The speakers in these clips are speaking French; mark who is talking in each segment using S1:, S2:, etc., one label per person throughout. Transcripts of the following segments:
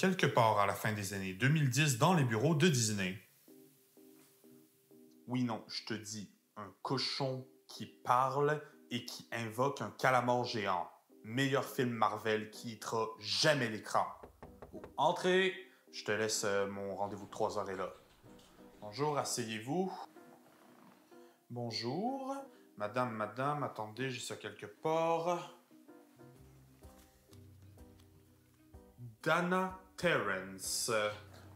S1: quelque part à la fin des années 2010 dans les bureaux de Disney. Oui, non, je te dis, un cochon qui parle et qui invoque un calamar géant. Meilleur film Marvel qui hittera jamais l'écran. Entrez, je te laisse mon rendez-vous de 3 heures est là. Bonjour, asseyez-vous. Bonjour. Madame, attendez, j'ai ça quelque part. Dana Terrence.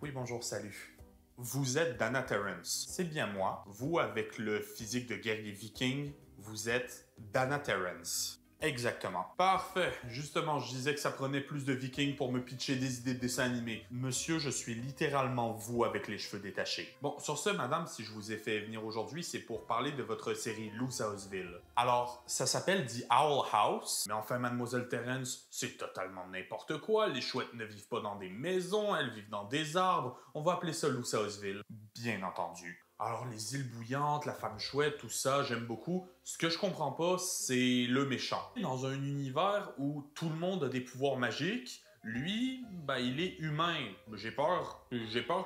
S1: Oui, bonjour, salut. Vous êtes Dana Terrence. C'est bien moi. Vous, avec le physique de guerrier viking, vous êtes Dana Terrence. Exactement. Parfait. Justement, je disais que ça prenait plus de vikings pour me pitcher des idées de dessins animés. Monsieur, je suis littéralement vous avec les cheveux détachés. Bon, sur ce, madame, si je vous ai fait venir aujourd'hui, c'est pour parler de votre série Loose Houseville. Alors, ça s'appelle The Owl House, mais enfin, mademoiselle Terrence, c'est totalement n'importe quoi. Les chouettes ne vivent pas dans des maisons, elles vivent dans des arbres. On va appeler ça Loose Houseville. Bien entendu. Alors, les îles bouillantes, la femme chouette, tout ça, j'aime beaucoup. Ce que je comprends pas, c'est le méchant. Dans un univers où tout le monde a des pouvoirs magiques, lui, ben, il est humain. J'ai peur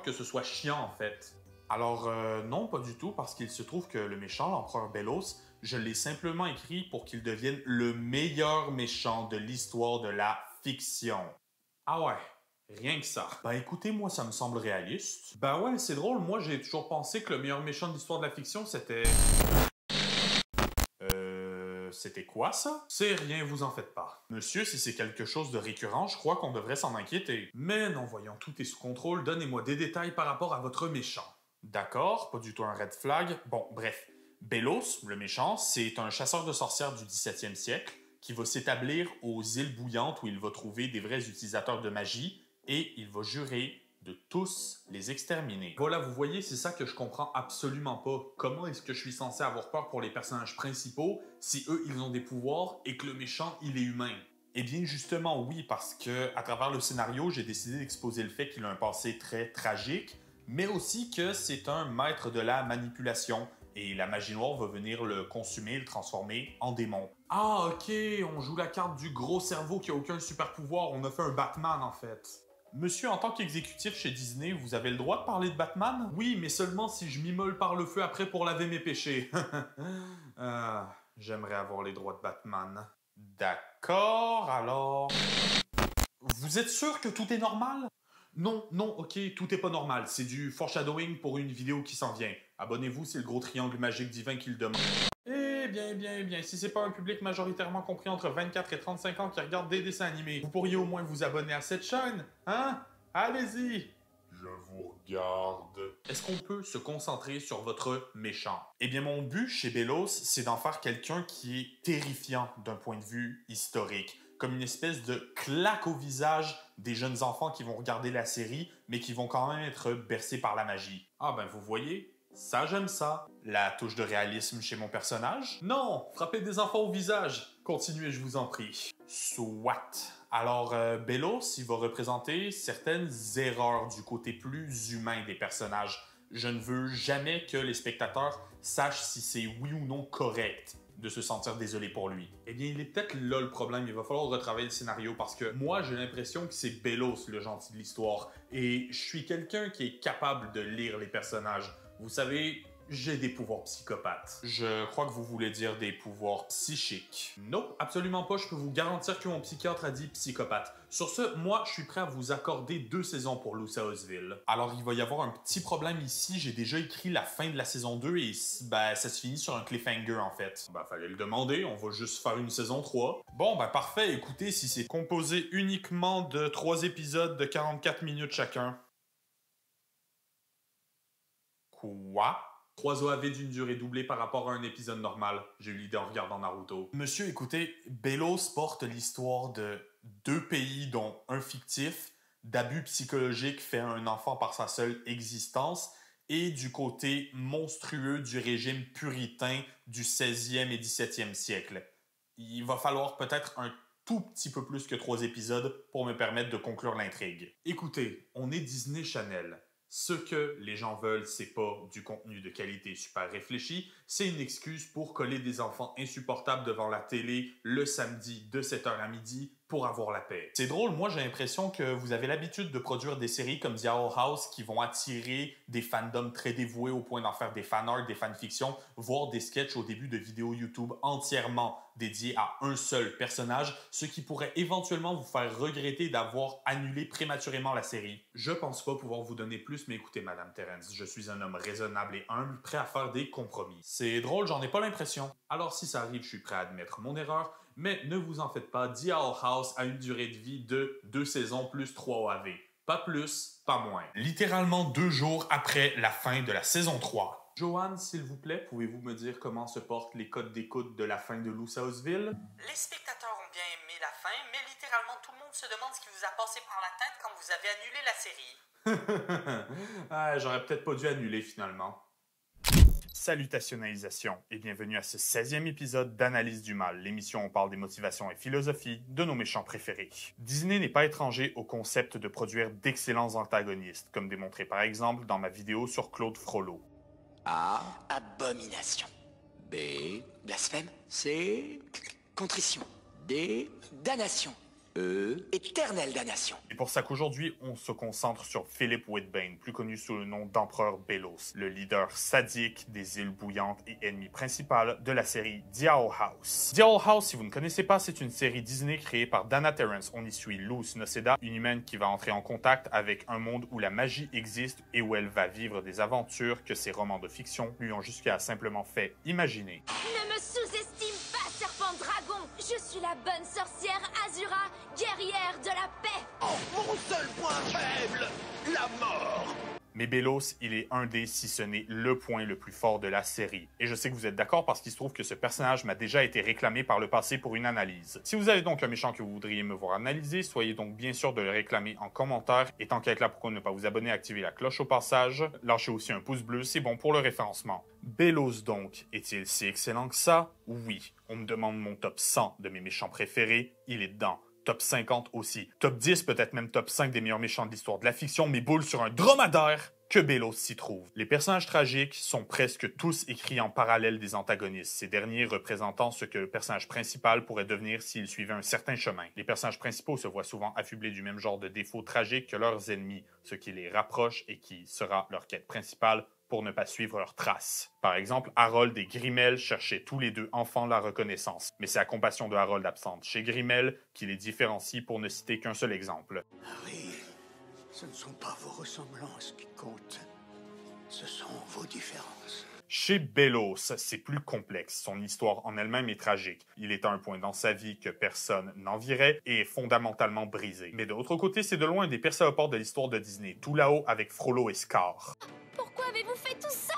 S1: que ce soit chiant, en fait. Alors, non, pas du tout, parce qu'il se trouve que le méchant, l'empereur Belos, je l'ai simplement écrit pour qu'il devienne le meilleur méchant de l'histoire de la fiction. Ah ouais? Rien que ça. Ben écoutez, moi ça me semble réaliste. Ben ouais, c'est drôle, moi j'ai toujours pensé que le meilleur méchant de l'histoire de la fiction c'était... C'était quoi ça? C'est rien, vous en faites pas. Monsieur, si c'est quelque chose de récurrent, je crois qu'on devrait s'en inquiéter. Mais non, voyons, tout est sous contrôle, donnez-moi des détails par rapport à votre méchant. D'accord, pas du tout un red flag. Bon, bref. Belos, le méchant, c'est un chasseur de sorcières du 17e siècle qui va s'établir aux îles bouillantes où il va trouver des vrais utilisateurs de magie et il va jurer de tous les exterminer. Voilà, vous voyez, c'est ça que je comprends absolument pas. Comment est-ce que je suis censé avoir peur pour les personnages principaux si eux, ils ont des pouvoirs et que le méchant, il est humain? Eh bien, justement, oui, parce que à travers le scénario, j'ai décidé d'exposer le fait qu'il a un passé très tragique, mais aussi que c'est un maître de la manipulation. Et la magie noire va venir le consumer, le transformer en démon. Ah, ok, on joue la carte du gros cerveau qui a aucun super pouvoir. On a fait un Batman, en fait. Monsieur, en tant qu'exécutif chez Disney, vous avez le droit de parler de Batman? Oui, mais seulement si je m'immole par le feu après pour laver mes péchés. J'aimerais avoir les droits de Batman. D'accord, alors... Vous êtes sûr que tout est normal? Non, ok, tout est pas normal. C'est du foreshadowing pour une vidéo qui s'en vient. Abonnez-vous, c'est le gros triangle magique divin qui le demande. Eh bien, si c'est pas un public majoritairement compris entre 24 et 35 ans qui regarde des dessins animés, vous pourriez au moins vous abonner à cette chaîne, hein? Allez-y! Je vous regarde. Est-ce qu'on peut se concentrer sur votre méchant? Eh bien, mon but chez Belos, c'est d'en faire quelqu'un qui est terrifiant d'un point de vue historique. Comme une espèce de claque au visage des jeunes enfants qui vont regarder la série, mais qui vont quand même être bercés par la magie. Ah ben, vous voyez, ça j'aime ça. La touche de réalisme chez mon personnage? Non, frappez des enfants au visage. Continuez, je vous en prie. Soit. Alors, Belos, il va représenter certaines erreurs du côté plus humain des personnages. Je ne veux jamais que les spectateurs sachent si c'est oui ou non correct de se sentir désolé pour lui. Eh bien, il est peut-être là le problème. Il va falloir retravailler le scénario parce que moi, j'ai l'impression que c'est Belos le gentil de l'histoire. Et je suis quelqu'un qui est capable de lire les personnages. Vous savez, j'ai des pouvoirs psychopathes. Je crois que vous voulez dire des pouvoirs psychiques. Non, absolument pas. Je peux vous garantir que mon psychiatre a dit psychopathe. Sur ce, moi, je suis prêt à vous accorder 2 saisons pour Loose Houseville. Alors, il va y avoir un petit problème ici. J'ai déjà écrit la fin de la saison 2 et ben, ça se finit sur un cliffhanger, en fait. Ben, fallait le demander. On va juste faire une saison 3. Bon, ben, parfait. Écoutez, si c'est composé uniquement de 3 épisodes de 44 minutes chacun. Quoi? 3 OAV d'une durée doublée par rapport à un épisode normal. J'ai eu l'idée en regardant Naruto. Monsieur, écoutez, Belos porte l'histoire de 2 pays, dont un fictif, d'abus psychologiques fait à un enfant par sa seule existence, et du côté monstrueux du régime puritain du 16e et 17e siècle. Il va falloir peut-être un tout petit peu plus que 3 épisodes pour me permettre de conclure l'intrigue. Écoutez, on est Disney Channel. Ce que les gens veulent, c'est pas du contenu de qualité super réfléchi, c'est une excuse pour coller des enfants insupportables devant la télé le samedi de 7h à midi pour avoir la paix. C'est drôle, moi j'ai l'impression que vous avez l'habitude de produire des séries comme The Owl House qui vont attirer des fandoms très dévoués au point d'en faire des fanarts, des fanfictions, voire des sketchs au début de vidéos YouTube entièrement dédiés à un seul personnage, ce qui pourrait éventuellement vous faire regretter d'avoir annulé prématurément la série. Je pense pas pouvoir vous donner plus, mais écoutez Madame Terrence, je suis un homme raisonnable et humble, prêt à faire des compromis. C'est drôle, j'en ai pas l'impression. Alors si ça arrive, je suis prêt à admettre mon erreur, mais ne vous en faites pas, The Owl House a une durée de vie de 2 saisons plus 3 OAV. Pas plus, pas moins. Littéralement 2 jours après la fin de la saison 3. Joanne, s'il vous plaît, pouvez-vous me dire comment se portent les codes d'écoute de la fin de Loose Houseville?
S2: Les spectateurs ont bien aimé la fin, mais littéralement tout le monde se demande ce qui vous a passé par la tête quand vous avez annulé la série.
S1: Ah, j'aurais peut-être pas dû annuler finalement. Salutationalisation et bienvenue à ce 16e épisode d'Analyse du mal, l'émission où on parle des motivations et philosophies de nos méchants préférés. Disney n'est pas étranger au concept de produire d'excellents antagonistes, comme démontré par exemple dans ma vidéo sur Claude Frollo.
S3: A. Abomination. B. Blasphème. C. Contrition. D. Damnation. E. Éternelle damnation.
S1: Et pour ça qu'aujourd'hui, on se concentre sur Philip Whitbane, plus connu sous le nom d'Empereur Belos, le leader sadique des îles bouillantes et ennemi principal de la série The Owl House. The Owl House, si vous ne connaissez pas, c'est une série Disney créée par Dana Terrence. On y suit Luce Noceda, une humaine qui va entrer en contact avec un monde où la magie existe et où elle va vivre des aventures que ses romans de fiction lui ont jusqu'à simplement fait imaginer.
S4: Ne me sous-estime pas, serpent dragon. Je suis la bonne sorcière Azura, guerrière de la paix.
S5: Oh, mon seul point faible, la mort.
S1: Mais Belos, il est un des, si ce n'est le point le plus fort de la série. Et je sais que vous êtes d'accord parce qu'il se trouve que ce personnage m'a déjà été réclamé par le passé pour une analyse. Si vous avez donc un méchant que vous voudriez me voir analyser, soyez donc bien sûr de le réclamer en commentaire. Et tant qu'à être là, pourquoi ne pas vous abonner et activer la cloche au passage? Lâchez aussi un pouce bleu, c'est bon pour le référencement. Belos donc, est-il si excellent que ça? Oui. On me demande mon top 100 de mes méchants préférés, il est dedans. Top 50 aussi. Top 10, peut-être même top 5 des meilleurs méchants de l'histoire de la fiction, mais boule sur un dromadaire que Belos s'y trouve. Les personnages tragiques sont presque tous écrits en parallèle des antagonistes, ces derniers représentant ce que le personnage principal pourrait devenir s'il suivait un certain chemin. Les personnages principaux se voient souvent affublés du même genre de défauts tragiques que leurs ennemis, ce qui les rapproche et qui sera leur quête principale pour ne pas suivre leurs traces. Par exemple, Harold et Grimmel cherchaient tous les deux enfants la reconnaissance, mais c'est la compassion de Harold absente chez Grimmel qui les différencie pour ne citer qu'un seul exemple.
S5: Harry, ce ne sont pas vos ressemblances qui comptent, ce sont vos différences.
S1: Chez Belos, c'est plus complexe. Son histoire en elle-même est tragique. Il est à un point dans sa vie que personne n'envierait et est fondamentalement brisé. Mais de l'autre côté, c'est de loin un des perséoports de l'histoire de Disney, tout là-haut avec Frollo et Scar.
S4: Pourquoi avez-vous fait tout ça?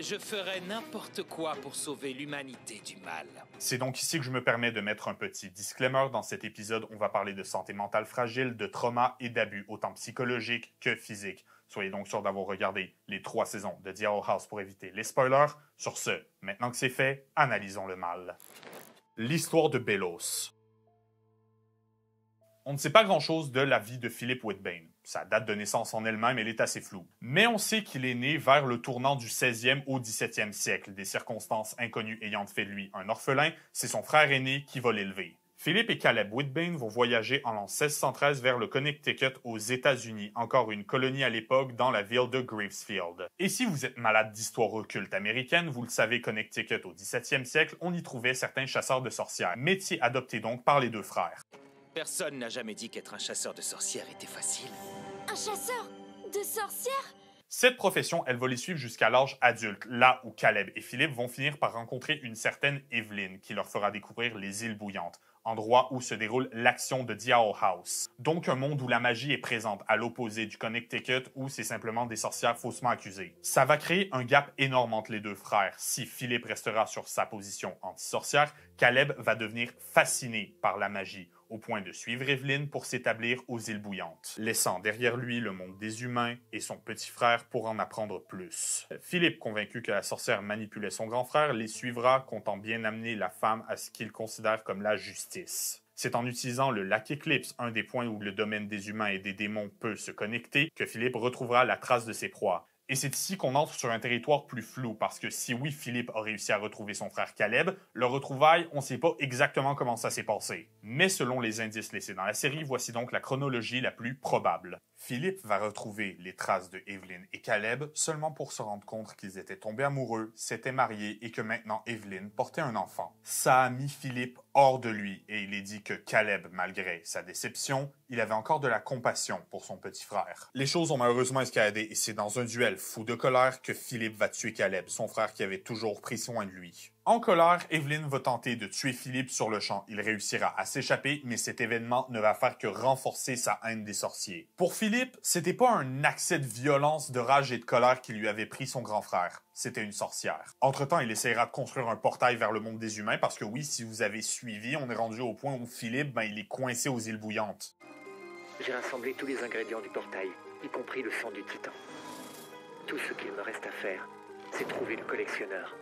S6: Je ferais n'importe quoi pour sauver l'humanité du mal.
S1: C'est donc ici que je me permets de mettre un petit disclaimer. Dans cet épisode, on va parler de santé mentale fragile, de trauma et d'abus, autant psychologiques que physiques. Soyez donc sûr d'avoir regardé les 3 saisons de The Owl House pour éviter les spoilers. Sur ce, maintenant que c'est fait, analysons le mal. L'histoire de Belos. On ne sait pas grand-chose de la vie de Philip Whitbane. Sa date de naissance en elle-même, elle est assez floue. Mais on sait qu'il est né vers le tournant du 16e au 17e siècle, des circonstances inconnues ayant fait de lui un orphelin. C'est son frère aîné qui va l'élever. Philip et Caleb Whitbane vont voyager en l'an 1613 vers le Connecticut aux États-Unis, encore une colonie à l'époque dans la ville de Gravesfield. Et si vous êtes malade d'histoire occulte américaine, vous le savez, Connecticut au 17e siècle, on y trouvait certains chasseurs de sorcières, métier adopté donc par les deux frères.
S6: Personne n'a jamais dit qu'être un chasseur de sorcières était facile.
S4: Un chasseur de sorcières?
S1: Cette profession, elle va les suivre jusqu'à l'âge adulte, là où Caleb et Philip vont finir par rencontrer une certaine Evelyn, qui leur fera découvrir les îles bouillantes, endroit où se déroule l'action de The Owl House. Donc un monde où la magie est présente, à l'opposé du Connecticut où c'est simplement des sorcières faussement accusées. Ça va créer un gap énorme entre les deux frères. Si Philip restera sur sa position anti-sorcière, Caleb va devenir fasciné par la magie, au point de suivre Evelyn pour s'établir aux îles bouillantes, laissant derrière lui le monde des humains et son petit frère pour en apprendre plus. Philip, convaincu que la sorcière manipulait son grand frère, les suivra, comptant bien amener la femme à ce qu'il considère comme la justice. C'est en utilisant le lac Eclipse, un des points où le domaine des humains et des démons peut se connecter, que Philip retrouvera la trace de ses proies. Et c'est ici qu'on entre sur un territoire plus flou, parce que si oui, Philippe a réussi à retrouver son frère Caleb, le retrouvaille, on ne sait pas exactement comment ça s'est passé. Mais selon les indices laissés dans la série, voici donc la chronologie la plus probable. Philippe va retrouver les traces de Evelyn et Caleb seulement pour se rendre compte qu'ils étaient tombés amoureux, s'étaient mariés et que maintenant Evelyn portait un enfant. Ça a mis Philippe hors de lui et il est dit que Caleb, malgré sa déception, il avait encore de la compassion pour son petit frère. Les choses ont malheureusement escaladé et c'est dans un duel fou de colère que Philippe va tuer Caleb, son frère qui avait toujours pris soin de lui. En colère, Evelyn va tenter de tuer Philippe sur le champ. Il réussira à s'échapper, mais cet événement ne va faire que renforcer sa haine des sorciers. Pour Philippe, c'était pas un accès de violence, de rage et de colère qui lui avait pris son grand frère. C'était une sorcière. Entre-temps, il essaiera de construire un portail vers le monde des humains parce que oui, si vous avez suivi, on est rendu au point où Philippe, il est coincé aux îles bouillantes.
S7: J'ai rassemblé tous les ingrédients du portail, y compris le sang du titan. Tout ce qu'il me reste à faire, c'est trouver le collectionneur.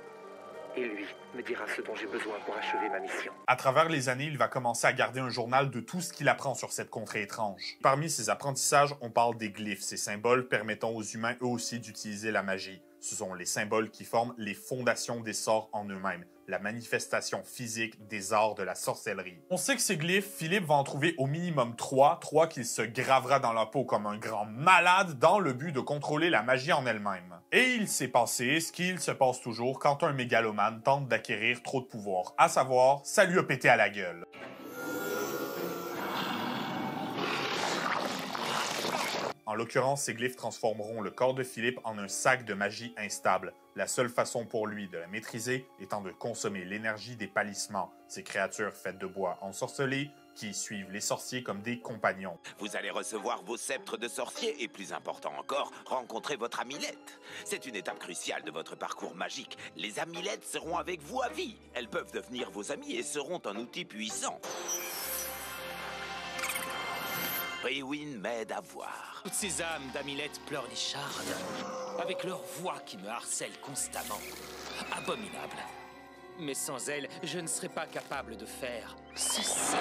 S7: Et lui me dira ce dont j'ai besoin pour achever ma mission.
S1: À travers les années, il va commencer à garder un journal de tout ce qu'il apprend sur cette contrée étrange. Parmi ses apprentissages, on parle des glyphes, ces symboles permettant aux humains eux aussi d'utiliser la magie. Ce sont les symboles qui forment les fondations des sorts en eux-mêmes, la manifestation physique des arts de la sorcellerie. On sait que ces glyphes, Philippe va en trouver au minimum 3 qu'il se gravera dans la peau comme un grand malade dans le but de contrôler la magie en elle-même. Et il s'est passé ce qu'il se passe toujours quand un mégalomane tente d'acquérir trop de pouvoir, à savoir, ça lui a pété à la gueule. En l'occurrence, ces glyphes transformeront le corps de Philippe en un sac de magie instable. La seule façon pour lui de la maîtriser étant de consommer l'énergie des palissemans, ces créatures faites de bois ensorcelés qui suivent les sorciers comme des compagnons.
S8: Vous allez recevoir vos sceptres de sorcier et, plus important encore, rencontrer votre amulette. C'est une étape cruciale de votre parcours magique. Les amulettes seront avec vous à vie. Elles peuvent devenir vos amis et seront un outil puissant. Riwin m'aide à voir.
S6: Toutes ces âmes d'Amilette pleurnichardes, avec leur voix qui me harcèle constamment. Abominable. Mais sans elles, je ne serais pas capable de faire ceci.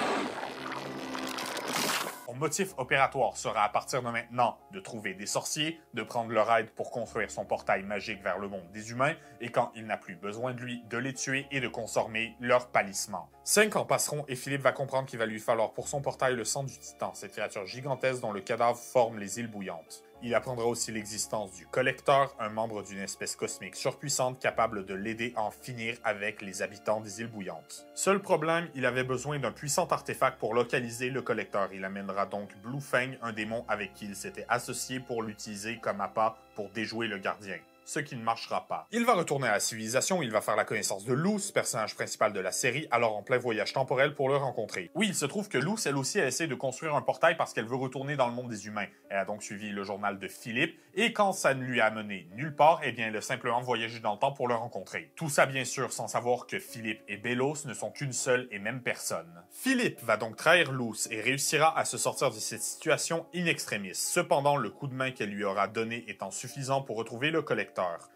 S1: Son motif opératoire sera à partir de maintenant de trouver des sorciers, de prendre leur aide pour construire son portail magique vers le monde des humains, et quand il n'a plus besoin de lui, de les tuer et de consommer leurs palissemans. 5 ans passeront et Philippe va comprendre qu'il va lui falloir pour son portail le sang du titan, cette créature gigantesque dont le cadavre forme les îles bouillantes. Il apprendra aussi l'existence du Collecteur, un membre d'une espèce cosmique surpuissante capable de l'aider à en finir avec les habitants des îles bouillantes. Seul problème, il avait besoin d'un puissant artefact pour localiser le Collecteur. Il amènera donc Blue Fang, un démon avec qui il s'était associé pour l'utiliser comme appât pour déjouer le gardien. Ce qui ne marchera pas. Il va retourner à la civilisation, il va faire la connaissance de Luce, personnage principal de la série, alors en plein voyage temporel pour le rencontrer. Oui, il se trouve que Luce, elle aussi, elle essaie de construire un portail parce qu'elle veut retourner dans le monde des humains. Elle a donc suivi le journal de Philippe, et quand ça ne lui a mené nulle part, eh bien, elle a simplement voyagé dans le temps pour le rencontrer. Tout ça, bien sûr, sans savoir que Philippe et Bélos ne sont qu'une seule et même personne. Philippe va donc trahir Luce et réussira à se sortir de cette situation in extremis. Cependant, le coup de main qu'elle lui aura donné étant suffisant pour retrouver le Collecteur.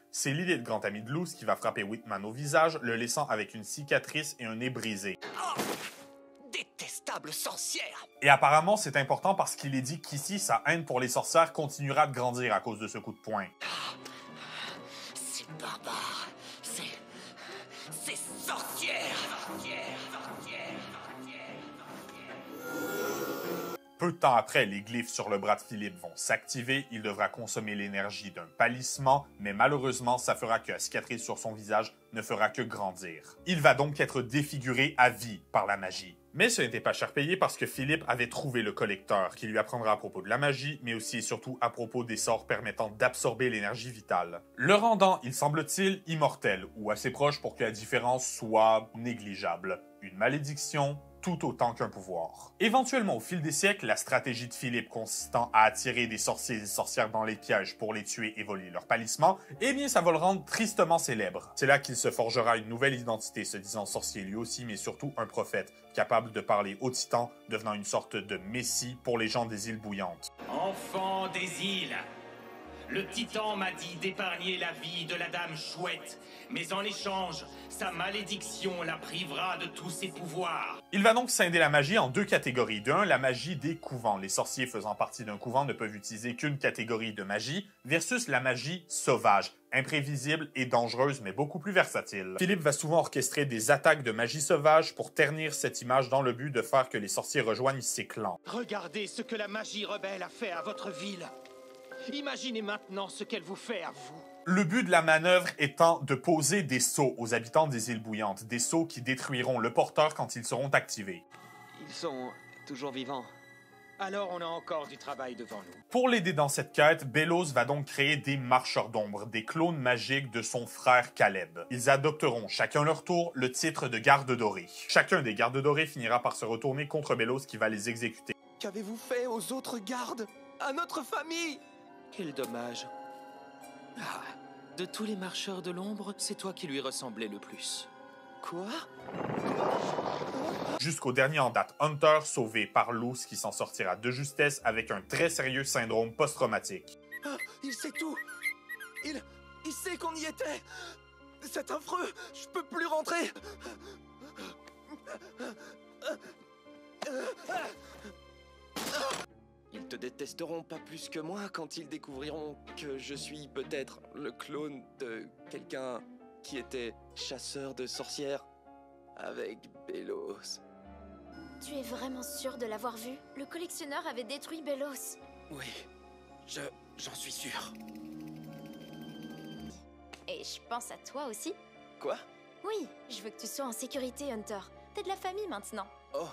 S1: C'est Lilith, grand ami de Luce, qui va frapper Whitman au visage, le laissant avec une cicatrice et un nez brisé.
S8: Oh, détestable sorcière!
S1: Et apparemment, c'est important parce qu'il est dit qu'ici, sa haine pour les sorcières continuera de grandir à cause de ce coup de poing.
S8: C'est barbare! C'est sorcière!
S1: Peu de temps après, les glyphes sur le bras de Philippe vont s'activer. Il devra consommer l'énergie d'un palisman, mais malheureusement, ça fera que la cicatrice sur son visage ne fera que grandir. Il va donc être défiguré à vie par la magie. Mais ce n'était pas cher payé parce que Philippe avait trouvé le Collecteur, qui lui apprendra à propos de la magie, mais aussi et surtout à propos des sorts permettant d'absorber l'énergie vitale. Le rendant, il semble-t-il, immortel, ou assez proche pour que la différence soit négligeable. Une malédiction, tout autant qu'un pouvoir. Éventuellement, au fil des siècles, la stratégie de Philippe consistant à attirer des sorciers et des sorcières dans les pièges pour les tuer et voler leurs palissemans, eh bien, ça va le rendre tristement célèbre. C'est là qu'il se forgera une nouvelle identité, se disant sorcier lui aussi, mais surtout un prophète, capable de parler aux titans, devenant une sorte de messie pour les gens des îles bouillantes.
S6: Enfants des îles, Le Titan m'a dit d'épargner la vie de la Dame Chouette, mais en échange, sa malédiction la privera de tous ses pouvoirs.
S1: Il va donc scinder la magie en deux catégories. De un, la magie des couvents. Les sorciers faisant partie d'un couvent ne peuvent utiliser qu'une catégorie de magie, versus la magie sauvage, imprévisible et dangereuse, mais beaucoup plus versatile. Philippe va souvent orchestrer des attaques de magie sauvage pour ternir cette image dans le but de faire que les sorciers rejoignent ses clans.
S6: Regardez ce que la magie rebelle a fait à votre ville. Imaginez maintenant ce qu'elle vous fait à vous.
S1: Le but de la manœuvre étant de poser des sceaux aux habitants des îles bouillantes, des sceaux qui détruiront le porteur quand ils seront activés.
S9: Ils sont toujours vivants.
S6: Alors on a encore du travail devant nous.
S1: Pour l'aider dans cette quête, Belos va donc créer des marcheurs d'ombre, des clones magiques de son frère Caleb. Ils adopteront chacun leur tour le titre de garde dorés. Chacun des gardes dorés finira par se retourner contre Belos qui va les exécuter.
S9: Qu'avez-vous fait aux autres gardes? À notre famille?
S6: Quel dommage. Ah, de tous les marcheurs de l'ombre, c'est toi qui lui ressemblais le plus.
S9: Quoi?
S1: Jusqu'au dernier en date, Hunter, sauvé par Luz qui s'en sortira de justesse avec un très sérieux syndrome post-traumatique.
S9: Ah, il sait tout! Il sait qu'on y était! C'est affreux! Je peux plus rentrer! Ils te détesteront pas plus que moi quand ils découvriront que je suis peut-être le clone de quelqu'un qui était chasseur de sorcières avec Belos.
S4: Tu es vraiment sûr de l'avoir vu? Le collectionneur avait détruit Belos.
S9: Oui, j'en suis sûr.
S4: Et je pense à toi aussi.
S9: Quoi?
S4: Oui, je veux que tu sois en sécurité, Hunter. T'es de la famille maintenant.
S9: Oh.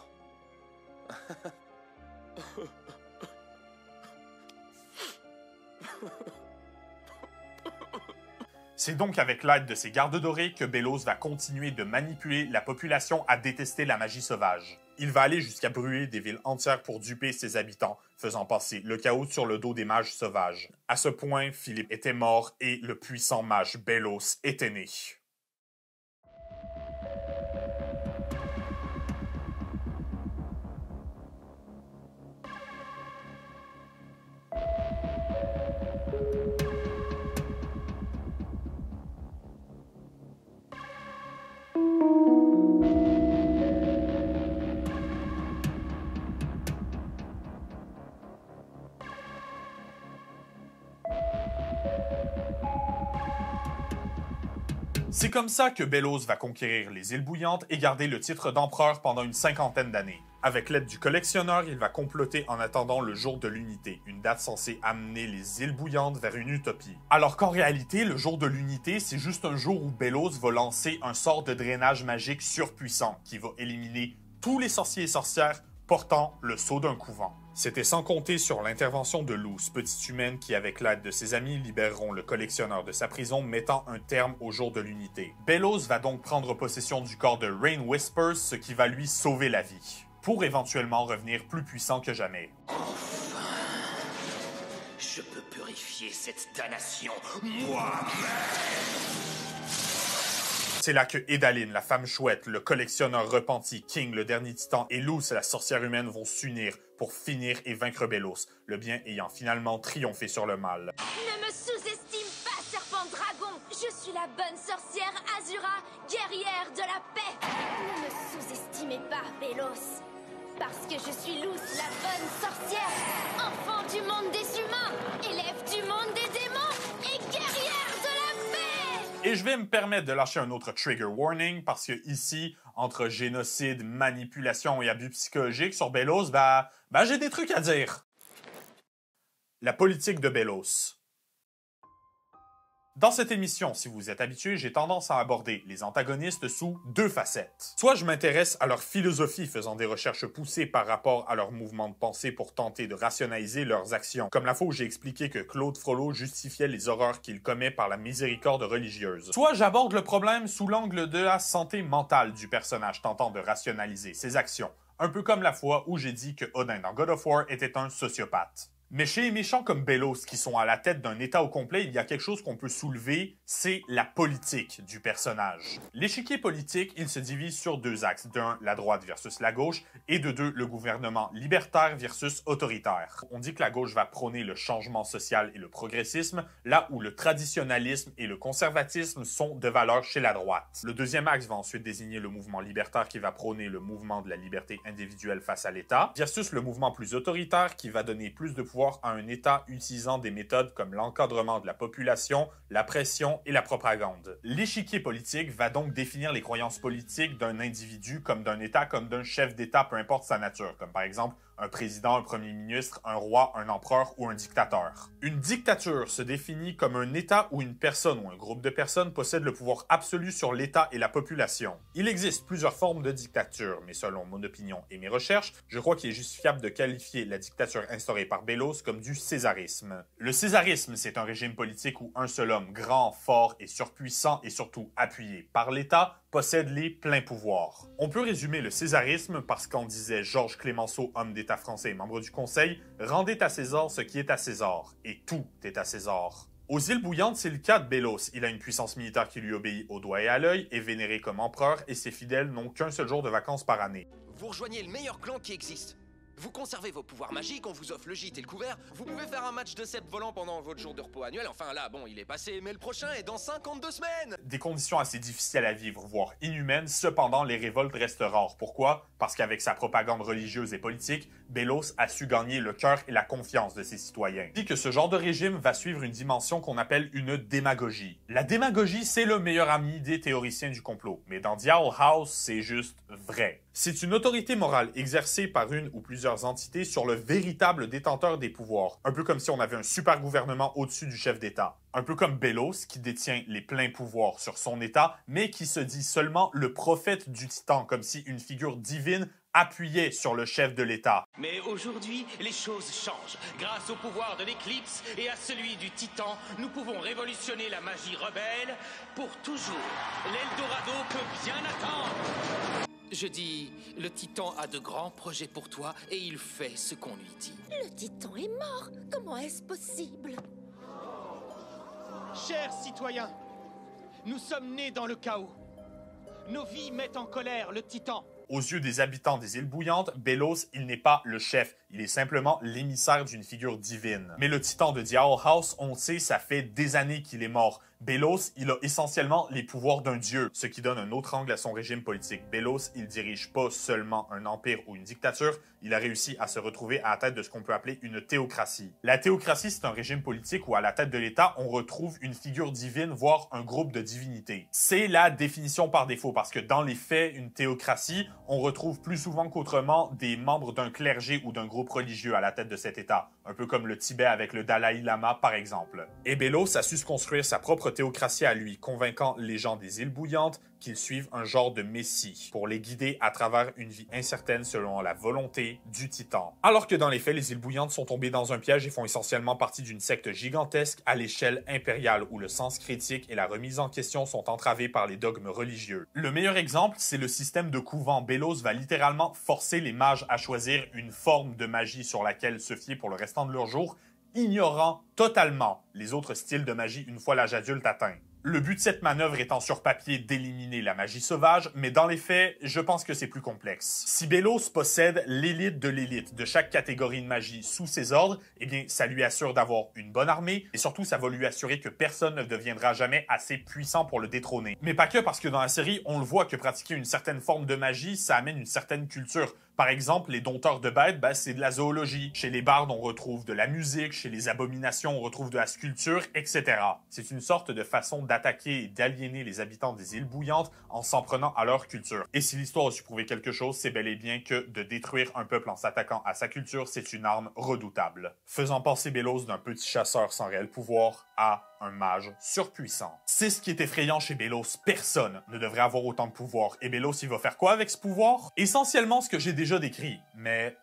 S1: C'est donc avec l'aide de ces gardes dorés que Belos va continuer de manipuler la population à détester la magie sauvage. Il va aller jusqu'à brûler des villes entières pour duper ses habitants, faisant passer le chaos sur le dos des mages sauvages. À ce point, Philippe était mort et le puissant mage Belos était né. C'est comme ça que Belos va conquérir les îles bouillantes et garder le titre d'empereur pendant une cinquantaine d'années. Avec l'aide du collectionneur, il va comploter en attendant le jour de l'unité, une date censée amener les îles bouillantes vers une utopie. Alors qu'en réalité, le jour de l'unité, c'est juste un jour où Belos va lancer un sort de drainage magique surpuissant qui va éliminer tous les sorciers et sorcières portant le sceau d'un couvent. C'était sans compter sur l'intervention de Luz, petite humaine qui, avec l'aide de ses amis, libéreront le collectionneur de sa prison, mettant un terme au jour de l'unité. Belos va donc prendre possession du corps de Rain Whispers, ce qui va lui sauver la vie, pour éventuellement revenir plus puissant que jamais.
S6: Enfin, je peux purifier cette damnation moi-même.
S1: C'est là que Edaline, la femme chouette, le collectionneur repenti, King, le dernier titan, et Luz, la sorcière humaine, vont s'unir pour finir et vaincre Belos, le bien ayant finalement triomphé sur le mal.
S4: Ne me sous-estime pas, serpent dragon. Je suis la bonne sorcière Azura, guerrière de la paix. Ne me sous-estimez pas, Belos. Parce que je suis Luz, la bonne sorcière, enfant du monde des humains, élève du monde des démons et guerrière de la paix.
S1: Et je vais me permettre de lâcher un autre trigger warning parce que ici, entre génocide, manipulation et abus psychologiques sur Belos, j'ai des trucs à dire. La politique de Belos. Dans cette émission, si vous êtes habitué, j'ai tendance à aborder les antagonistes sous deux facettes. Soit je m'intéresse à leur philosophie, faisant des recherches poussées par rapport à leurs mouvements de pensée pour tenter de rationaliser leurs actions, comme la fois où j'ai expliqué que Claude Frollo justifiait les horreurs qu'il commet par la miséricorde religieuse. Soit j'aborde le problème sous l'angle de la santé mentale du personnage, tentant de rationaliser ses actions, un peu comme la fois où j'ai dit que Odin dans God of War était un sociopathe. Mais chez les méchants comme Belos, qui sont à la tête d'un État au complet, il y a quelque chose qu'on peut soulever, c'est la politique du personnage. L'échiquier politique, il se divise sur deux axes. D'un, la droite versus la gauche, et de deux, le gouvernement libertaire versus autoritaire. On dit que la gauche va prôner le changement social et le progressisme, là où le traditionnalisme et le conservatisme sont de valeur chez la droite. Le deuxième axe va ensuite désigner le mouvement libertaire qui va prôner le mouvement de la liberté individuelle face à l'État, versus le mouvement plus autoritaire qui va donner plus de pouvoir à un État utilisant des méthodes comme l'encadrement de la population, la pression et la propagande. L'échiquier politique va donc définir les croyances politiques d'un individu comme d'un État, comme d'un chef d'État, peu importe sa nature, comme par exemple un président, un premier ministre, un roi, un empereur ou un dictateur. Une dictature se définit comme un État où une personne ou un groupe de personnes possède le pouvoir absolu sur l'État et la population. Il existe plusieurs formes de dictature, mais selon mon opinion et mes recherches, je crois qu'il est justifiable de qualifier la dictature instaurée par Belos comme du césarisme. Le césarisme, c'est un régime politique où un seul homme grand, fort et surpuissant et surtout appuyé par l'État possède les pleins pouvoirs. On peut résumer le césarisme parce qu'en disait Georges Clemenceau, homme d'État français et membre du Conseil, « Rendez à César ce qui est à César, et tout est à César ». Aux îles Bouillantes, c'est le cas de Belos. Il a une puissance militaire qui lui obéit au doigt et à l'œil, est vénéré comme empereur, et ses fidèles n'ont qu'un seul jour de vacances par année.
S9: Vous rejoignez le meilleur clan qui existe. Vous conservez vos pouvoirs magiques, on vous offre le gîte et le couvert, vous pouvez faire un match de cep volant pendant votre jour de repos annuel, enfin là, bon, il est passé, mais le prochain est dans 52 semaines!
S1: Des conditions assez difficiles à vivre, voire inhumaines, cependant les révoltes restent rares. Pourquoi? Parce qu'avec sa propagande religieuse et politique, Belos a su gagner le cœur et la confiance de ses citoyens. Il dit que ce genre de régime va suivre une dimension qu'on appelle une démagogie. La démagogie, c'est le meilleur ami des théoriciens du complot, mais dans The Owl House, c'est juste vrai. C'est une autorité morale exercée par une ou plusieurs entités sur le véritable détenteur des pouvoirs. Un peu comme si on avait un super gouvernement au-dessus du chef d'État. Un peu comme Belos, qui détient les pleins pouvoirs sur son État, mais qui se dit seulement le prophète du Titan, comme si une figure divine appuyait sur le chef de l'État.
S6: Mais aujourd'hui, les choses changent. Grâce au pouvoir de l'éclipse et à celui du Titan, nous pouvons révolutionner la magie rebelle pour toujours. L'Eldorado peut bien attendre. Je dis, le Titan a de grands projets pour toi et il fait ce qu'on lui dit.
S4: Le Titan est mort. Comment est-ce possible?
S10: Chers citoyens, nous sommes nés dans le chaos. Nos vies mettent en colère le Titan.
S1: Aux yeux des habitants des îles Bouillantes, Belos, il n'est pas le chef, il est simplement l'émissaire d'une figure divine. Mais le Titan de The Owl House, on le sait, ça fait des années qu'il est mort. Belos, il a essentiellement les pouvoirs d'un dieu, ce qui donne un autre angle à son régime politique. Belos, il dirige pas seulement un empire ou une dictature, il a réussi à se retrouver à la tête de ce qu'on peut appeler une théocratie. La théocratie, c'est un régime politique où à la tête de l'État, on retrouve une figure divine, voire un groupe de divinités. C'est la définition par défaut, parce que dans les faits, une théocratie, on retrouve plus souvent qu'autrement des membres d'un clergé ou d'un groupe religieux à la tête de cet État, un peu comme le Tibet avec le Dalai Lama par exemple. Et Belos a su se construire sa propre théocratie à lui, convainquant les gens des îles Bouillantes qu'ils suivent un genre de messie pour les guider à travers une vie incertaine selon la volonté du Titan. Alors que dans les faits, les îles Bouillantes sont tombées dans un piège et font essentiellement partie d'une secte gigantesque à l'échelle impériale où le sens critique et la remise en question sont entravés par les dogmes religieux. Le meilleur exemple, c'est le système de couvent. Belos va littéralement forcer les mages à choisir une forme de magie sur laquelle se fier pour le restant de leur jour, ignorant totalement les autres styles de magie une fois l'âge adulte atteint. Le but de cette manœuvre étant sur papier d'éliminer la magie sauvage, mais dans les faits, je pense que c'est plus complexe. Si Belos possède l'élite de chaque catégorie de magie sous ses ordres, eh bien, ça lui assure d'avoir une bonne armée, et surtout, ça va lui assurer que personne ne deviendra jamais assez puissant pour le détrôner. Mais pas que, parce que dans la série, on le voit que pratiquer une certaine forme de magie, ça amène une certaine culture. Par exemple, les dompteurs de bêtes, c'est de la zoologie. Chez les bardes, on retrouve de la musique. Chez les abominations, on retrouve de la sculpture, etc. C'est une sorte de façon d'attaquer et d'aliéner les habitants des îles Bouillantes en s'en prenant à leur culture. Et si l'histoire a su prouver quelque chose, c'est bel et bien que de détruire un peuple en s'attaquant à sa culture, c'est une arme redoutable. Faisant passer Belos d'un petit chasseur sans réel pouvoir à un mage surpuissant. C'est ce qui est effrayant chez Belos. Personne ne devrait avoir autant de pouvoir. Et Belos, il va faire quoi avec ce pouvoir? Essentiellement ce que j'ai déjà décrit. Mais,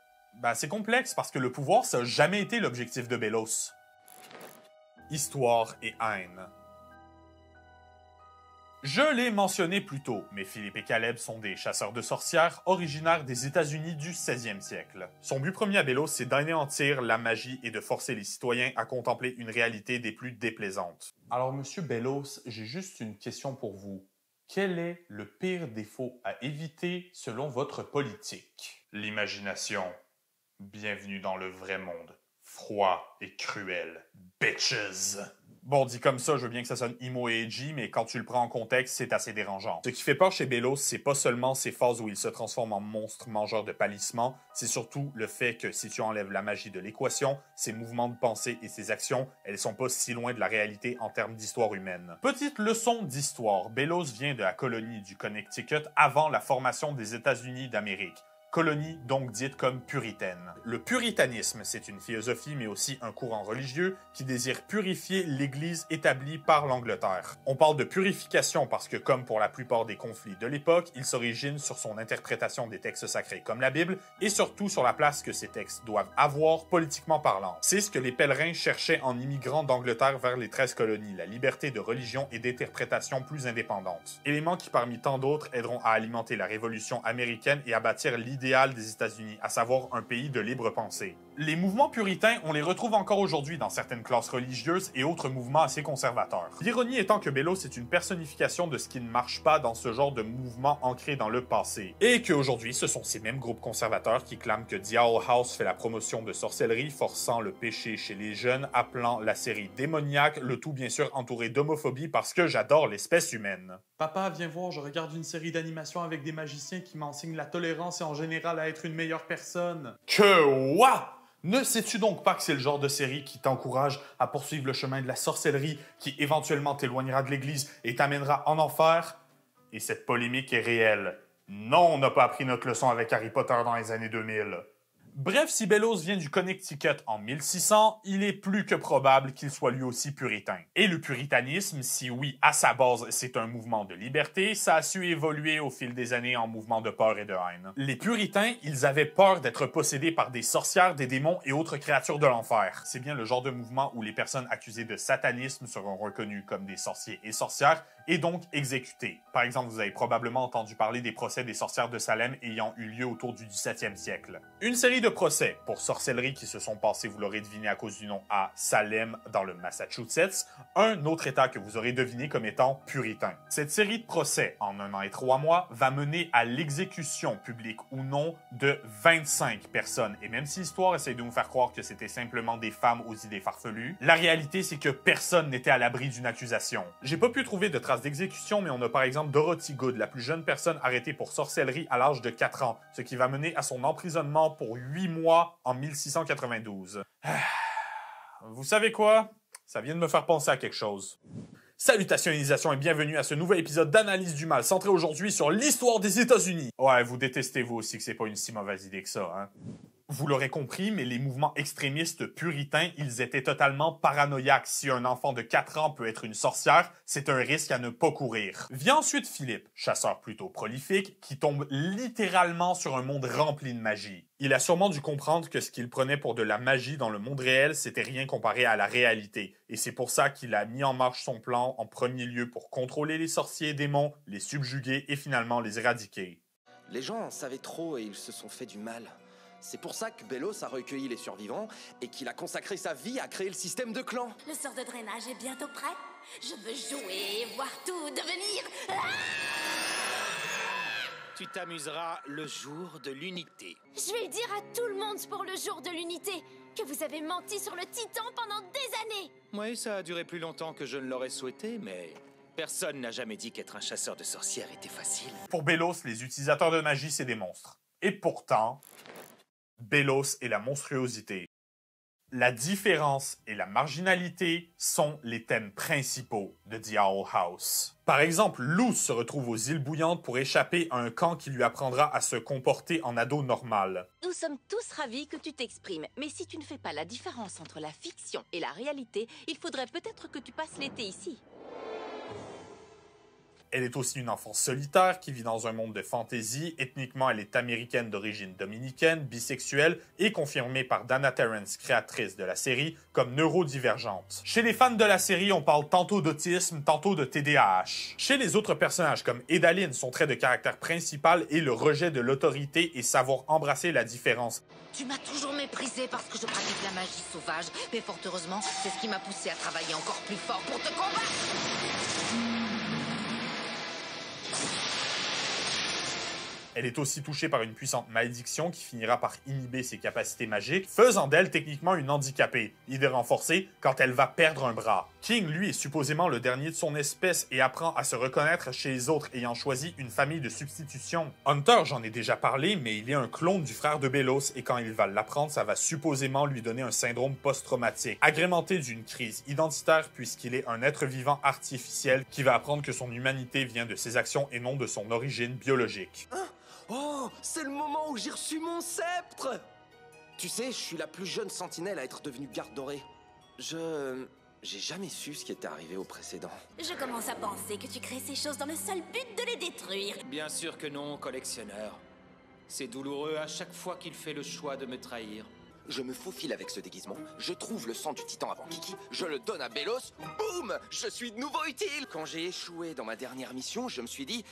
S1: c'est complexe parce que le pouvoir, ça n'a jamais été l'objectif de Belos. Histoire et haine. Je l'ai mentionné plus tôt, mais Philippe et Caleb sont des chasseurs de sorcières originaires des États-Unis du 16e siècle. Son but premier à Belos, c'est d'anéantir la magie et de forcer les citoyens à contempler une réalité des plus déplaisantes. Alors, Monsieur Belos, j'ai juste une question pour vous. Quel est le pire défaut à éviter selon votre politique? L'imagination. Bienvenue dans le vrai monde. Froid et cruel. Bitches! Bon, dit comme ça, je veux bien que ça sonne emo et edgy, mais quand tu le prends en contexte, c'est assez dérangeant. Ce qui fait peur chez Belos, c'est pas seulement ces phases où il se transforme en monstre mangeur de palissements, c'est surtout le fait que si tu enlèves la magie de l'équation, ses mouvements de pensée et ses actions, elles sont pas si loin de la réalité en termes d'histoire humaine. Petite leçon d'histoire, Belos vient de la colonie du Connecticut avant la formation des États-Unis d'Amérique. Colonie donc dite comme puritaine. Le puritanisme, c'est une philosophie mais aussi un courant religieux qui désire purifier l'Église établie par l'Angleterre. On parle de purification parce que, comme pour la plupart des conflits de l'époque, il s'origine sur son interprétation des textes sacrés comme la Bible et surtout sur la place que ces textes doivent avoir politiquement parlant. C'est ce que les pèlerins cherchaient en immigrant d'Angleterre vers les 13 colonies, la liberté de religion et d'interprétation plus indépendante. Éléments qui parmi tant d'autres aideront à alimenter la Révolution américaine et à bâtir l'idéal des États-Unis, à savoir un pays de libre pensée. Les mouvements puritains, on les retrouve encore aujourd'hui dans certaines classes religieuses et autres mouvements assez conservateurs. L'ironie étant que Belos est une personnification de ce qui ne marche pas dans ce genre de mouvement ancré dans le passé. Et qu'aujourd'hui, ce sont ces mêmes groupes conservateurs qui clament que The Owl House fait la promotion de sorcellerie, forçant le péché chez les jeunes, appelant la série démoniaque, le tout bien sûr entouré d'homophobie parce que j'adore l'espèce humaine. Papa, viens voir, je regarde une série d'animation avec des magiciens qui m'enseignent la tolérance et en général à être une meilleure personne. Que what? Ne sais-tu donc pas que c'est le genre de série qui t'encourage à poursuivre le chemin de la sorcellerie, qui éventuellement t'éloignera de l'Église et t'amènera en enfer? Et cette polémique est réelle. Non, on n'a pas appris notre leçon avec Harry Potter dans les années 2000. Bref, si Belos vient du Connecticut en 1600, il est plus que probable qu'il soit lui aussi puritain. Et le puritanisme, si oui, à sa base, c'est un mouvement de liberté, ça a su évoluer au fil des années en mouvement de peur et de haine. Les puritains, ils avaient peur d'être possédés par des sorcières, des démons et autres créatures de l'enfer. C'est bien le genre de mouvement où les personnes accusées de satanisme seront reconnues comme des sorciers et sorcières et donc exécutées. Par exemple, vous avez probablement entendu parler des procès des sorcières de Salem ayant eu lieu autour du 17e siècle. Une série de procès pour sorcellerie qui se sont passés, vous l'aurez deviné à cause du nom, à Salem, dans le Massachusetts, un autre état que vous aurez deviné comme étant puritain. Cette série de procès, en 1 an et 3 mois, va mener à l'exécution, publique ou non, de 25 personnes. Et même si l'histoire essaie de nous faire croire que c'était simplement des femmes aux idées farfelues, la réalité c'est que personne n'était à l'abri d'une accusation. J'ai pas pu trouver de traces d'exécution, mais on a par exemple Dorothy Good, la plus jeune personne arrêtée pour sorcellerie à l'âge de 4 ans, ce qui va mener à son emprisonnement pour 8 mois en 1692. Vous savez quoi? Ça vient de me faire penser à quelque chose. Salutations et bienvenue à ce nouvel épisode d'Analyse du Mal, centré aujourd'hui sur l'histoire des États-Unis. Ouais, vous détestez vous aussi que c'est pas une si mauvaise idée que ça, hein? Vous l'aurez compris, mais les mouvements extrémistes puritains, ils étaient totalement paranoïaques. Si un enfant de 4 ans peut être une sorcière, c'est un risque à ne pas courir. Vient ensuite Philippe, chasseur plutôt prolifique, qui tombe littéralement sur un monde rempli de magie. Il a sûrement dû comprendre que ce qu'il prenait pour de la magie dans le monde réel, c'était rien comparé à la réalité. Et c'est pour ça qu'il a mis en marche son plan en premier lieu pour contrôler les sorciers et démons, les subjuguer et finalement les éradiquer.
S9: Les gens en savaient trop et ils se sont fait du mal. C'est pour ça que Belos a recueilli les survivants et qu'il a consacré sa vie à créer le système de clan.
S4: Le sort de drainage est bientôt prêt. Je veux jouer et voir tout devenir...
S6: Tu t'amuseras le jour de l'unité.
S4: Je vais le dire à tout le monde pour le jour de l'unité, que vous avez menti sur le Titan pendant des années.
S6: Oui, ça a duré plus longtemps que je ne l'aurais souhaité, mais personne n'a jamais dit qu'être un chasseur de sorcières était facile.
S1: Pour Belos, les utilisateurs de magie, c'est des monstres. Et pourtant... Belos et la monstruosité. La différence et la marginalité sont les thèmes principaux de The Owl House. Par exemple, Luz se retrouve aux îles Bouillantes pour échapper à un camp qui lui apprendra à se comporter en ado normal.
S11: Nous sommes tous ravis que tu t'exprimes, mais si tu ne fais pas la différence entre la fiction et la réalité, il faudrait peut-être que tu passes l'été ici.
S1: Elle est aussi une enfant solitaire qui vit dans un monde de fantasy. Ethniquement, elle est américaine d'origine dominicaine, bisexuelle et confirmée par Dana Terrence, créatrice de la série, comme neurodivergente. Chez les fans de la série, on parle tantôt d'autisme, tantôt de TDAH. Chez les autres personnages comme Edaline, son trait de caractère principal est le rejet de l'autorité et savoir embrasser la différence.
S11: Tu m'as toujours méprisé parce que je pratique la magie sauvage, mais fort heureusement, c'est ce qui m'a poussé à travailler encore plus fort pour te combattre.
S1: Elle est aussi touchée par une puissante malédiction qui finira par inhiber ses capacités magiques, faisant d'elle techniquement une handicapée, idée renforcée quand elle va perdre un bras. King, lui, est supposément le dernier de son espèce et apprend à se reconnaître chez les autres ayant choisi une famille de substitution. Hunter, j'en ai déjà parlé, mais il est un clone du frère de Belos et quand il va l'apprendre, ça va supposément lui donner un syndrome post-traumatique, agrémenté d'une crise identitaire puisqu'il est un être vivant artificiel qui va apprendre que son humanité vient de ses actions et non de son origine biologique.
S9: Oh, c'est le moment où j'ai reçu mon sceptre! Tu sais, je suis la plus jeune sentinelle à être devenue garde dorée. J'ai jamais su ce qui était arrivé au précédent.
S4: Je commence à penser que tu crées ces choses dans le seul but de les détruire.
S10: Bien sûr que non, collectionneur. C'est douloureux à chaque fois qu'il fait le choix de me trahir.
S9: Je me faufile avec ce déguisement, je trouve le sang du titan avant Kiki, je le donne à Belos, boum! Je suis de nouveau utile! Quand j'ai échoué dans ma dernière mission, je me suis dit,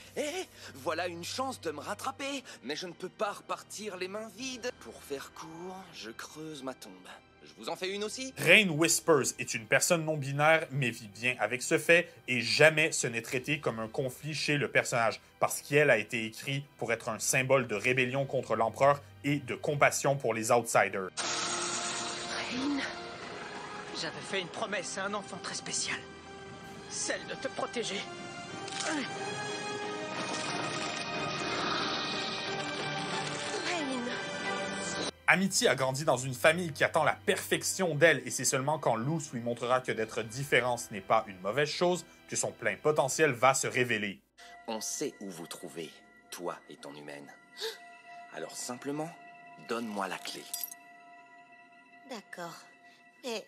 S9: voilà une chance de me rattraper, mais je ne peux pas repartir les mains vides. Pour faire court, je creuse ma tombe. Je vous en fais une aussi?
S1: Rain Whispers est une personne non-binaire, mais vit bien avec ce fait, et jamais ce n'est traité comme un conflit chez le personnage, parce qu'elle a été écrit pour être un symbole de rébellion contre l'empereur et de compassion pour les outsiders.
S10: Rain, j'avais fait une promesse à un enfant très spécial. Celle de te protéger.
S1: Amity a grandi dans une famille qui attend la perfection d'elle et c'est seulement quand Luce lui montrera que d'être différent ce n'est pas une mauvaise chose que son plein potentiel va se révéler.
S9: On sait où vous trouver, toi et ton humaine. Alors simplement, donne-moi la clé.
S4: D'accord, mais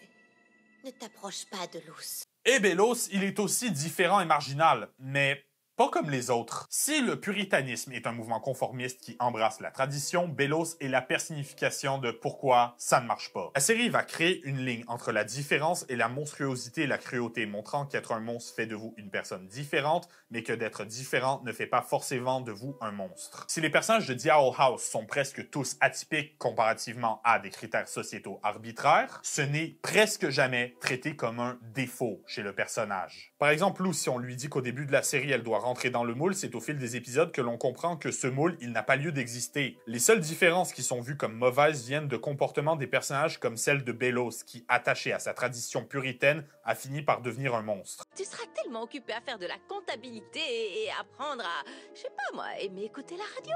S4: ne t'approche pas de Luce.
S1: Et Belos, il est aussi différent et marginal, mais pas comme les autres. Si le puritanisme est un mouvement conformiste qui embrasse la tradition, Belos est la personnification de pourquoi ça ne marche pas. La série va créer une ligne entre la différence et la monstruosité et la cruauté, montrant qu'être un monstre fait de vous une personne différente, mais que d'être différent ne fait pas forcément de vous un monstre. Si les personnages de The Owl House sont presque tous atypiques comparativement à des critères sociétaux arbitraires, ce n'est presque jamais traité comme un défaut chez le personnage. Par exemple, Lou, si on lui dit qu'au début de la série, elle doit rentrer dans le moule, c'est au fil des épisodes que l'on comprend que ce moule, il n'a pas lieu d'exister. Les seules différences qui sont vues comme mauvaises viennent de comportements des personnages comme celle de Belos, qui, attaché à sa tradition puritaine, a fini par devenir un monstre.
S11: Tu seras tellement occupé à faire de la comptabilité et apprendre à, je sais pas moi, aimer écouter la radio.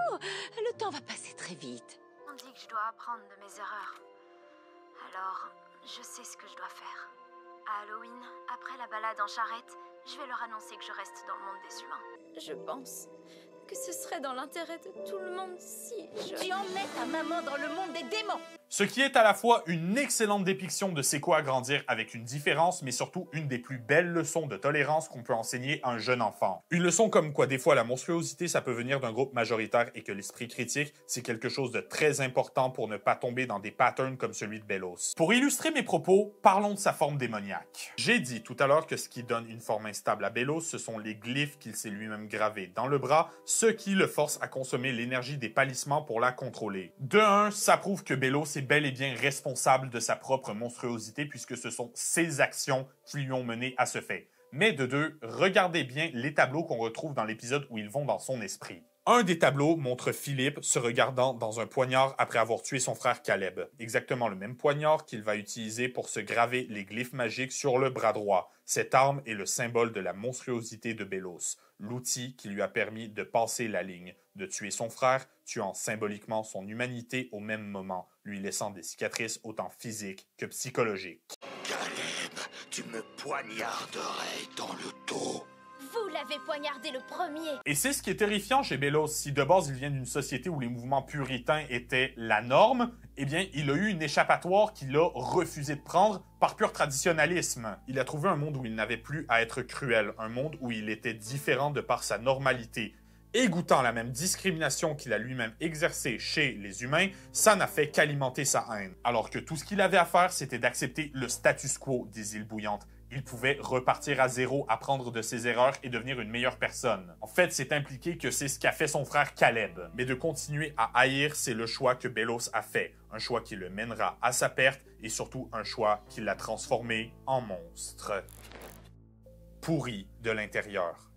S11: Le temps va passer très vite.
S12: On dit que je dois apprendre de mes erreurs. Alors, je sais ce que je dois faire. À Halloween, après la balade en charrette, je vais leur annoncer que je reste dans le monde des humains.
S4: Je pense que ce serait dans l'intérêt de tout le monde si je...
S11: Tu emmènes ta maman dans le monde des démons.
S1: Ce qui est à la fois une excellente dépiction de c'est quoi grandir avec une différence, mais surtout une des plus belles leçons de tolérance qu'on peut enseigner à un jeune enfant. Une leçon comme quoi des fois la monstruosité ça peut venir d'un groupe majoritaire et que l'esprit critique c'est quelque chose de très important pour ne pas tomber dans des patterns comme celui de Belos. Pour illustrer mes propos, parlons de sa forme démoniaque. J'ai dit tout à l'heure que ce qui donne une forme instable à Belos, ce sont les glyphes qu'il s'est lui-même gravés dans le bras, ce qui le force à consommer l'énergie des palissemans pour la contrôler. De un, ça prouve que Belos est bel et bien responsable de sa propre monstruosité puisque ce sont ses actions qui lui ont mené à ce fait. Mais de deux, regardez bien les tableaux qu'on retrouve dans l'épisode où ils vont dans son esprit. Un des tableaux montre Philippe se regardant dans un poignard après avoir tué son frère Caleb. Exactement le même poignard qu'il va utiliser pour se graver les glyphes magiques sur le bras droit. Cette arme est le symbole de la monstruosité de Belos, l'outil qui lui a permis de passer la ligne, de tuer son frère, tuant symboliquement son humanité au même moment, lui laissant des cicatrices autant physiques que psychologiques.
S5: Caleb, tu me poignarderais dans le dos.
S4: Vous l'avez poignardé le premier.
S1: Et c'est ce qui est terrifiant chez Belos. Si de base il vient d'une société où les mouvements puritains étaient la norme, eh bien il a eu une échappatoire qu'il a refusé de prendre par pur traditionnalisme. Il a trouvé un monde où il n'avait plus à être cruel, un monde où il était différent de par sa normalité. Et goûtant la même discrimination qu'il a lui-même exercée chez les humains, ça n'a fait qu'alimenter sa haine. Alors que tout ce qu'il avait à faire, c'était d'accepter le status quo des îles bouillantes. Il pouvait repartir à zéro, apprendre de ses erreurs et devenir une meilleure personne. En fait, c'est impliqué que c'est ce qu'a fait son frère Caleb. Mais de continuer à haïr, c'est le choix que Belos a fait. Un choix qui le mènera à sa perte et surtout un choix qui l'a transformé en monstre. Pourri de l'intérieur.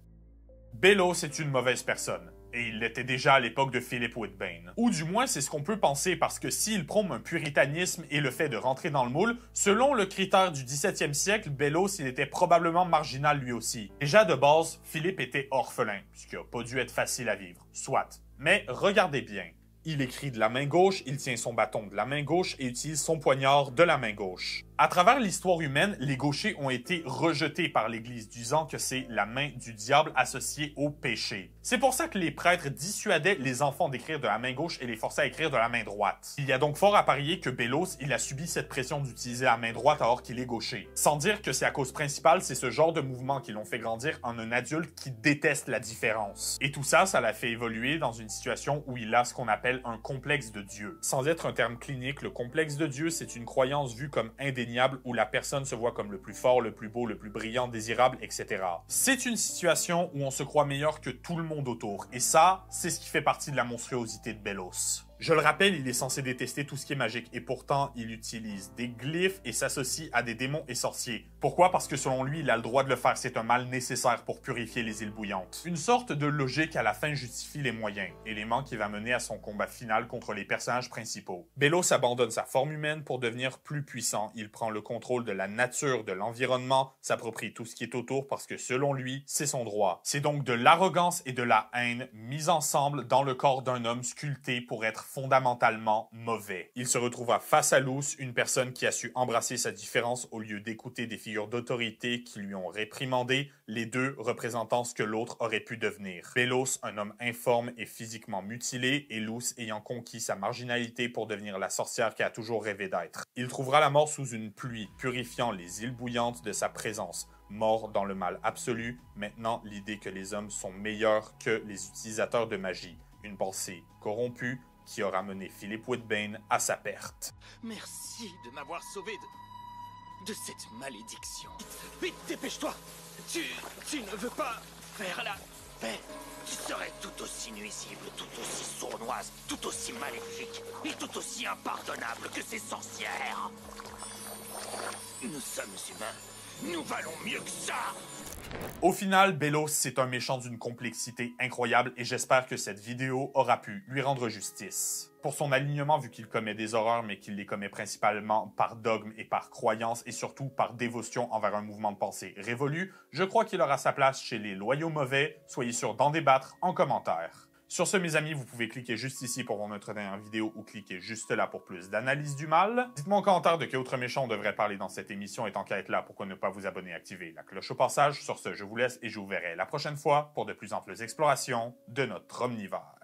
S1: Belos est une mauvaise personne. Et il l'était déjà à l'époque de Philip Woodbine. Ou du moins, c'est ce qu'on peut penser, parce que s'il prône un puritanisme et le fait de rentrer dans le moule, selon le critère du 17e siècle, Belos, il était probablement marginal lui aussi. Déjà de base, Philip était orphelin, ce qui n'a pas dû être facile à vivre. Soit. Mais regardez bien. Il écrit de la main gauche, il tient son bâton de la main gauche et utilise son poignard de la main gauche. À travers l'histoire humaine, les gauchers ont été rejetés par l'Église, disant que c'est la main du diable associée au péché. C'est pour ça que les prêtres dissuadaient les enfants d'écrire de la main gauche et les forçaient à écrire de la main droite. Il y a donc fort à parier que Belos, il a subi cette pression d'utiliser la main droite alors qu'il est gaucher. Sans dire que c'est à cause principale, c'est ce genre de mouvement qui l'ont fait grandir en un adulte qui déteste la différence. Et tout ça, ça l'a fait évoluer dans une situation où il a ce qu'on appelle un complexe de Dieu. Sans être un terme clinique, le complexe de Dieu, c'est une croyance vue comme indéniable où la personne se voit comme le plus fort, le plus beau, le plus brillant, désirable, etc. C'est une situation où on se croit meilleur que tout le monde autour. Et ça, c'est ce qui fait partie de la monstruosité de Belos. Je le rappelle, il est censé détester tout ce qui est magique et pourtant, il utilise des glyphes et s'associe à des démons et sorciers. Pourquoi? Parce que selon lui, il a le droit de le faire, c'est un mal nécessaire pour purifier les îles bouillantes. Une sorte de logique à la fin justifie les moyens, élément qui va mener à son combat final contre les personnages principaux. Belos abandonne sa forme humaine pour devenir plus puissant. Il prend le contrôle de la nature, de l'environnement, s'approprie tout ce qui est autour parce que selon lui, c'est son droit. C'est donc de l'arrogance et de la haine mises ensemble dans le corps d'un homme sculpté pour être fondamentalement mauvais. Il se retrouva face à Luz, une personne qui a su embrasser sa différence au lieu d'écouter des figures d'autorité qui lui ont réprimandé, les deux représentant ce que l'autre aurait pu devenir. Belos, un homme informe et physiquement mutilé, et Luz ayant conquis sa marginalité pour devenir la sorcière qui a toujours rêvé d'être. Il trouvera la mort sous une pluie, purifiant les îles bouillantes de sa présence. Mort dans le mal absolu, maintenant l'idée que les hommes sont meilleurs que les utilisateurs de magie. Une pensée corrompue qui aura mené Philip Woodbine à sa perte.
S6: Merci de m'avoir sauvé de cette malédiction. Vite, dépêche-toi. Tu ne veux pas faire la paix.
S8: Tu serais tout aussi nuisible, tout aussi sournoise, tout aussi maléfique et tout aussi impardonnable que ces sorcières. Nous sommes humains. Nous valons mieux que ça.
S1: Au final, Belos, c'est un méchant d'une complexité incroyable et j'espère que cette vidéo aura pu lui rendre justice. Pour son alignement, vu qu'il commet des horreurs, mais qu'il les commet principalement par dogme et par croyance et surtout par dévotion envers un mouvement de pensée révolu, je crois qu'il aura sa place chez les loyaux mauvais. Soyez sûrs d'en débattre en commentaire. Sur ce, mes amis, vous pouvez cliquer juste ici pour voir notre dernière vidéo ou cliquer juste là pour plus d'analyse du mal. Dites-moi en commentaire de quel autre méchant on devrait parler dans cette émission et tant qu'à être là, pourquoi ne pas vous abonner et activer la cloche au passage. Sur ce, je vous laisse et je vous verrai la prochaine fois pour de plus amples explorations de notre omnivore.